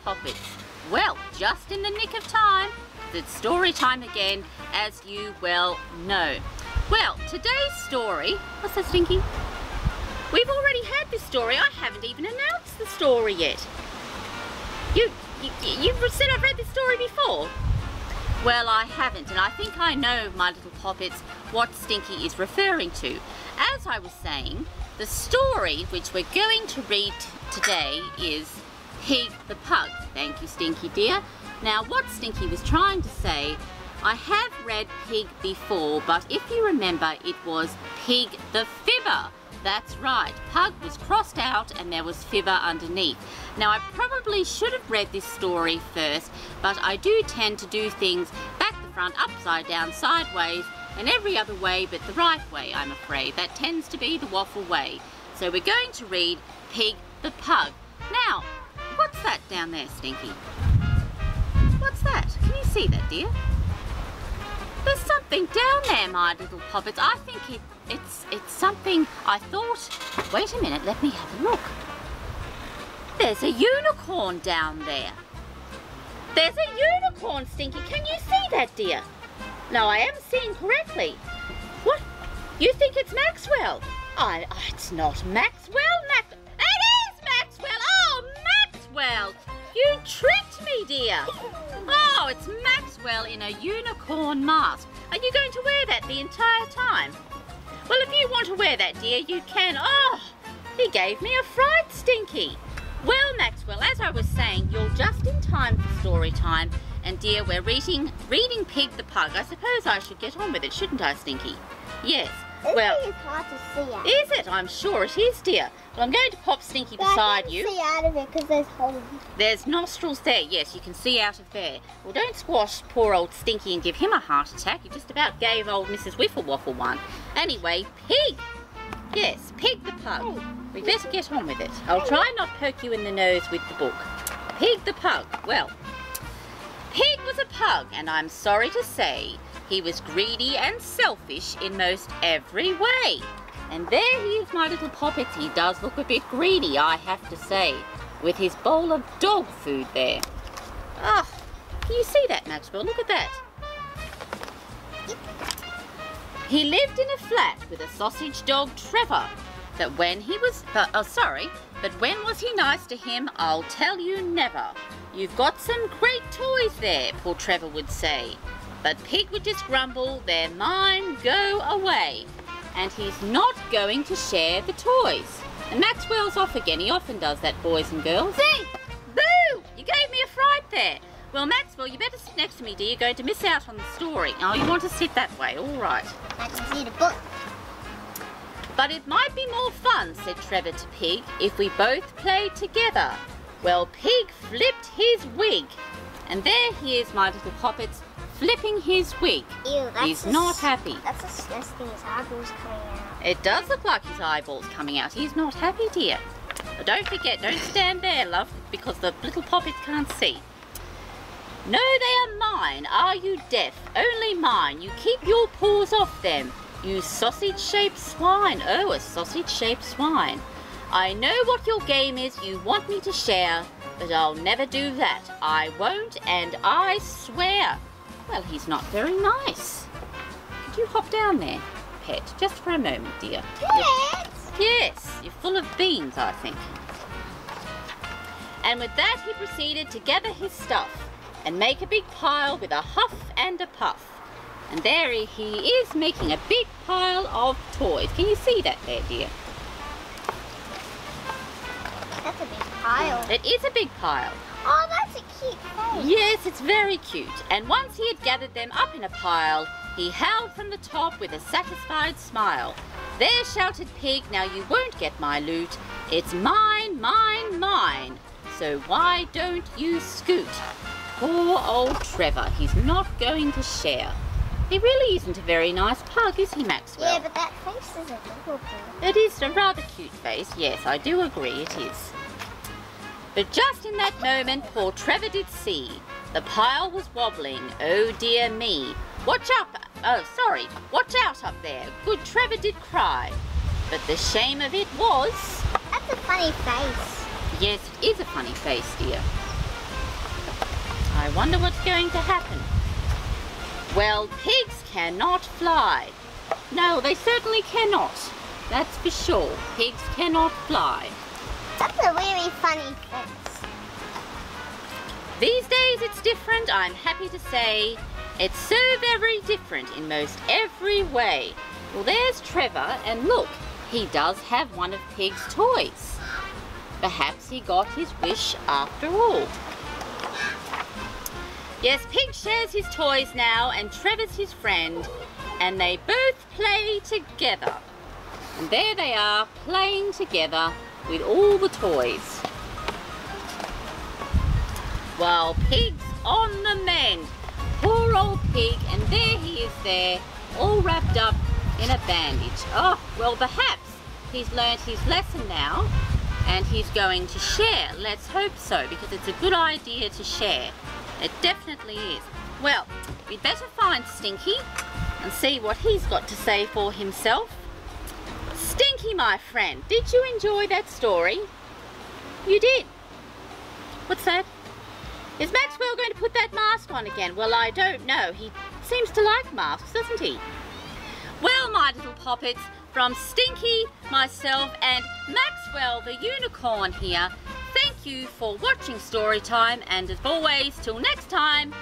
Poppets. Well, just in the nick of time, it's story time again, as you well know. Well, today's story, what's that, Stinky? We've already had this story. I haven't even announced the story yet. You said I've read this story before. Well, I haven't, and I think I know, my little Poppets, what Stinky is referring to. As I was saying, the story which we're going to read today is Pig the Pug. Thank you, Stinky dear. Now, what Stinky was trying to say, I have read Pig before, but if you remember, it was Pig the Fibber. That's right, Pug was crossed out and there was Fibber underneath. Now, I probably should have read this story first, but I do tend to do things back the front, upside down, sideways, and every other way but the right way, I'm afraid. That tends to be the waffle way. So we're going to read Pig the Pug. Now, what's that down there, Stinky? What's that? Can you see that, dear? There's something down there, my little Poppets. I think it's something I thought... Wait a minute, let me have a look. There's a unicorn down there. There's a unicorn, Stinky. Can you see that, dear? No, I am seeing correctly. What? You think it's Maxwell? It's not Maxwell. It is Maxwell. Oh, Maxwell. You tricked me, dear. Oh, it's Maxwell in a unicorn mask. Are you going to wear that the entire time? Well, if you want to wear that, dear, you can. Oh, he gave me a fright, Stinky. Well, Maxwell, as I was saying, you're just in time for story time. And dear, we're reading Pig the Pug. I suppose I should get on with it, shouldn't I, Stinky? Yes. Well, it's hard to see out. Is it? I'm sure it is, dear. Well, I'm going to pop Stinky beside you. I can see out of it because there's holes. There's nostrils there. Yes, you can see out of there. Well, don't squash poor old Stinky and give him a heart attack. You just about gave old Mrs. Wiffle Waffle one. Anyway, Pig. Yes, Pig the Pug. We better get on with it. I'll try not poke you in the nose with the book. Pig the Pug. Well, Pig was a pug, and I'm sorry to say, he was greedy and selfish in most every way. And there he is, my little Poppets. He does look a bit greedy, I have to say, with his bowl of dog food there. Ah, can you see that, Maxwell? Look at that. He lived in a flat with a sausage dog, Trevor. But when was he nice to him? I'll tell you never. You've got some great toys there, poor Trevor would say. But Pig would just grumble, they're mine, go away. And he's not going to share the toys. And Maxwell's off again. He often does that, boys and girls. See? Boo! You gave me a fright there. Well, Maxwell, you better sit next to me, dear. You're going to miss out on the story. Oh, you want to sit that way. All right. I can see the book. But it might be more fun, said Trevor to Pig, if we both played together. Well, Pig flipped his wig. And there he is, my little Poppets, flipping his wig. Ew, he's not happy. That's disgusting. His eyeballs coming out. It does look like his eyeballs coming out. He's not happy, dear. But don't forget, don't stand there, love, because the little Poppets can't see. No, they are mine. Are you deaf? Only mine. You keep your paws off them. You sausage-shaped swine. Oh, a sausage-shaped swine. I know what your game is. You want me to share, but I'll never do that. I won't, and I swear. Well, he's not very nice. Could you hop down there, pet, just for a moment, dear? Pet? Yes, you're full of beans, I think. And with that, he proceeded to gather his stuff and make a big pile with a huff and a puff. And there he is, making a big pile of toys. Can you see that there, dear? That's a big pile. It is a big pile. Oh, that's a cute face. Yes, it's very cute. And once he had gathered them up in a pile, he howled from the top with a satisfied smile. There, shouted Pig, now you won't get my loot. It's mine, mine, mine. So why don't you scoot? Poor old Trevor, he's not going to share. He really isn't a very nice pug, is he, Maxwell? Yeah, but that face is adorable. It is a rather cute face, yes, I do agree it is. But just in that moment, poor Trevor did see the pile was wobbling, oh dear me. Watch out up there, good Trevor did cry. But the shame of it was... That's a funny face. Yes, it is a funny face, dear. I wonder what's going to happen. Well, pigs cannot fly. No, they certainly cannot. That's for sure. Pigs cannot fly. That's a really funny fence. These days it's different, I'm happy to say. It's so very different in most every way. Well, there's Trevor, and look, he does have one of Pig's toys. Perhaps he got his wish after all. Yes, Pig shares his toys now, and Trevor's his friend, and they both play together. And there they are, playing together with all the toys. While Pig's on the mend. Poor old Pig, and there he is there, all wrapped up in a bandage. Oh, well, perhaps he's learned his lesson now, and he's going to share. Let's hope so, because it's a good idea to share. It definitely is. Well, we'd better find Stinky and see what he's got to say for himself. Stinky, my friend, did you enjoy that story? You did? What's that? Is Maxwell going to put that mask on again? Well, I don't know. He seems to like masks, doesn't he? Well, my little poppets, from Stinky, myself, and Maxwell the unicorn here, thank you for watching Storytime, and as always, till next time,